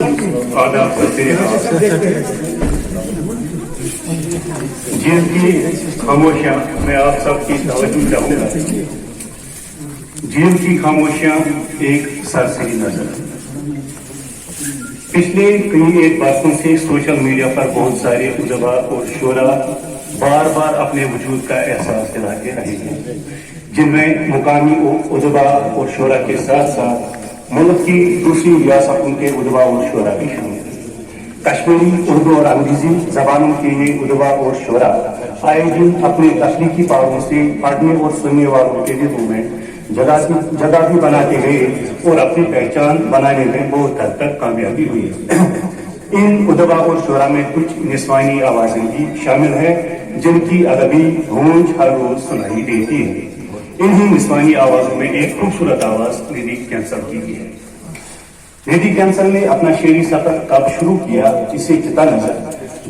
آداب کرتے ہیں جن کی خاموشیاں میں آپ سب کی توجہ چاہوں گا. جن کی خاموشیاں ایک سرسری نظر. پچھلے کئی ایک برسوں سے سوشل میڈیا پر بہت سارے ادبا اور شعراء بار بار اپنے وجود کا احساس دلاتے رہے ہیں، جن میں مقامی ادبا اور شعراء کے ساتھ ساتھ ملک کی دوسری ریاستوں کے ادبا اور شعراء بھی شامل ہیں. کشمیری، اردو اور انگریزی زبانوں کے یہ ادبا اور شعراء آئے دن اپنے تخلیقی پاؤں سے پڑھنے اور سننے والوں کے دلوں میں جگہ بھی بناتے گئے اور اپنی پہچان بنانے میں بہت حد تک کامیابی ہوئی. ان ادبا اور شعراء میں کچھ نسوانی آوازیں بھی شامل ہیں جن کی ادبی گونج ہر روز سنائی دیتی ہے. انہی نسوانی آوازوں میں ایک خوبصورت آواز ندی کینسل کی بھی ہے. ندی کینسل نے اپنا شعری سفر کب شروع کیا، اسے کتا نظر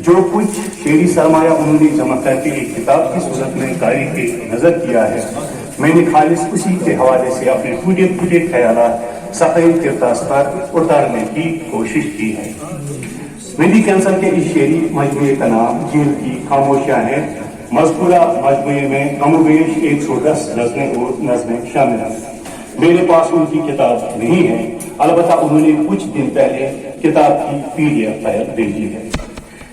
جو کچھ شعری سرمایہ انہوں نے جمع کر کے ایک کتاب کی صورت میں کاری کے نظر کیا ہے، میں نے خالص اسی کے حوالے سے اپنے ٹوٹے پھوٹے خیالات سفید کرتاس پر اتارنے کی کوشش کی ہے. ندی کینسل کے اس شعری مجموعے کا نام جیل کی خاموشیاں ہے. مذکورہ مجموعے میں کم و بیش 110 غزلیں اور نظمیں شامل ہیں. میرے پاس ان کی کتاب نہیں ہے، البتہ انہوں نے کچھ دن پہلے کتاب کی PDF فائل بھیجی ہے،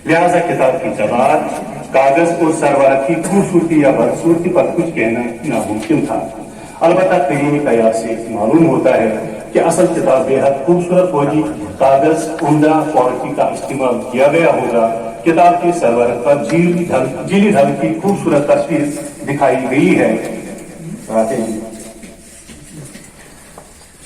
لہذا کتاب کی زبان، کاغذ اور سرورت کی خوبصورتی یا بدصورتی پر کچھ کہنا ناممکن تھا. البتہ قریبی قیاس سے معلوم ہوتا ہے کہ اصل کتاب بے حد خوبصورت ہوگی. کاغذ عمدہ کوالٹی کا استعمال کیا گیا ہوگا. کتاب کی سرورت پر جیلی ڈھل کی خوبصورت تصویر دکھائی گئی ہے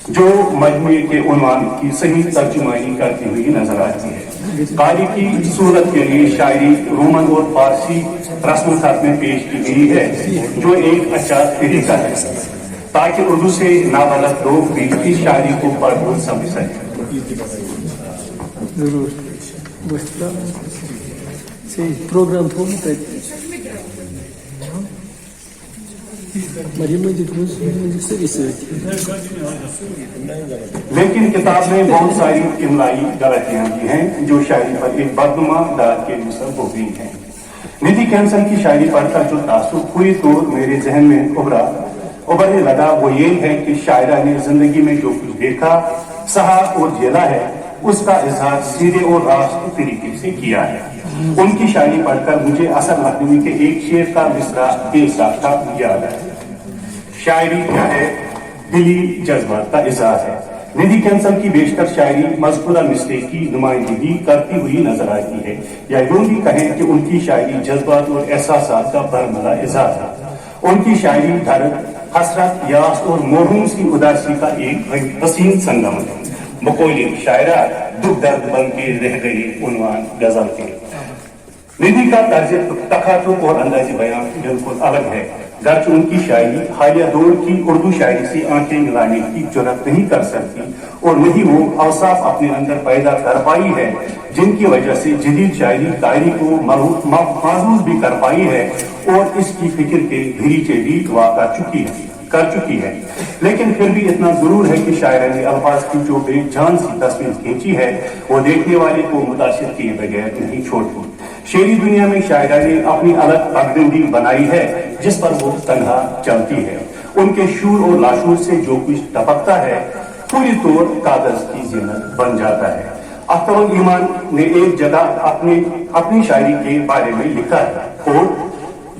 جو مجموعے کے عنوان کی صحیح ترجمانی کرتی ہوئی نظر آتی ہے. قاری کی صورت کے لیے شاعری رومن اور فارسی رسم الخط میں پیش کی گئی ہے، جو ایک اچھا طریقہ ہے تاکہ اردو سے نابلد لوگ بھی اس شاعری کو پڑھ اور سمجھ سکیں. پروگرام لیکن کتاب میں بہت ساری املائی غلطیاں بھی ہیں جو شاعری پر ایک بدنما داغ کے مسبب ہو گئی ہیں. ندی کینسل کی شاعری پڑھ کر جو تعصب پوری طور میرے ذہن میں ابھرنے لگا وہ یہ ہے کہ شاعرہ نے زندگی میں جو کچھ دیکھا، سہا اور جھیلا ہے، اس کا اظہار سیدھے اور راست طریقے سے کیا ہے. ان کی شاعری پڑھ کر مجھے اثر لکھنوی کے ایک شعر کا مصرع بے ساختہ یاد ہے. شاعری کیا ہے؟ دلی جذبات کا اظہار ہے. ندی کینسل کی بیشتر شاعری مذکورہ مصرے کی نمائندگی کرتی ہوئی نظر آتی ہے، یا یوں بھی کہیں کہ ان کی شاعری جذبات اور احساسات کا برملا اظہار ہے. ان کی شاعری درد، حسرت، یاس اور موہوم سی اداسی کا ایک حسین سنگم ہے. بقول شاعرہ دکھ درد بن کے رہ گئی عنوان غزل کے. ندی کا طرز تخاطب اور انداز بیان بالکل الگ ہے، گرچہ ان کی شاعری حالیہ دور کی اردو شاعری سے آنکھیں ملانے کی جرات نہیں کر سکتی اور نہیں وہ اوصاف اپنے اندر پیدا کر پائی ہے جن کی وجہ سے جدید شاعری قاری کو محظوظ بھی کر پائی ہے اور اس کی فکر کے دھریچے بھی کر چکی ہے. لیکن پھر بھی اتنا ضرور ہے کہ شاعرہ نے الفاظ کی جو بے جان سی تصویر کھینچی ہے وہ دیکھنے والے کو متاثر کیے بغیر نہیں چھوڑتی. شعری دنیا میں شاعرہ نے اپنی الگ پگڈنڈی بنائی ہے جس پر وہ تنہا چلتی ہے. ان کے شور اور لاشور سے جو کچھ ٹپکتا ہے پوری طور کاغذ کی زینت بن جاتا ہے. اختر الایمان نے ایک جگہ اپنی شاعری کے بارے میں لکھا ہے اور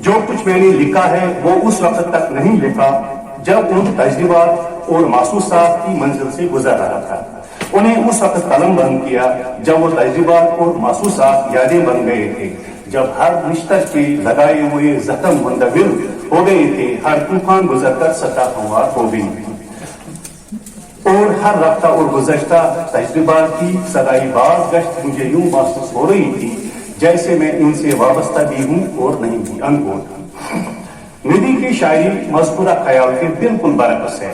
جو کچھ میں نے لکھا ہے وہ اس وقت تک نہیں لکھا جب ان تجربات اور محسوسات کی منزل سے گزر رہا تھا. انہیں اس وقت قلم بند کیا جب وہ تجربات اور محسوسات یادیں بن گئے تھے، جب ہر نشتر کے لگائے ہوئے زخم مندمل ہو گئے تھے، ہر طوفان گزر کر سطح ہموار ہو گئی تھی اور ہر رفتہ اور گزشتہ تجربات کی صدائی باز گشت مجھے یوں محسوس ہو رہی تھی جیسے میں ان سے وابستہ بھی ہوں اور نہیں بھی انگوٹ. ندی کی شاعری مذکورہ خیال کے بالکل برعکس ہے.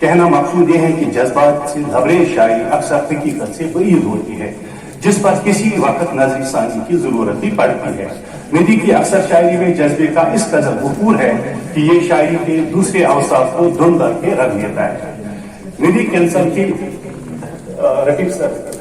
کہنا مقصود یہ ہے کہ جذبات سے لبریز شاعری اکثر حقیقت سے بعید ہوتی ہے جس پر کسی وقت نظر ثانی کی ضرورت بھی پڑتی ہے. ندی کی اکثر شاعری میں جذبے کا اس قدر وفور ہے کہ یہ شاعری کے دوسرے اوصاف کو دھند کر کے رکھ دیتا ہے. ندی کینسل کی رفیق سر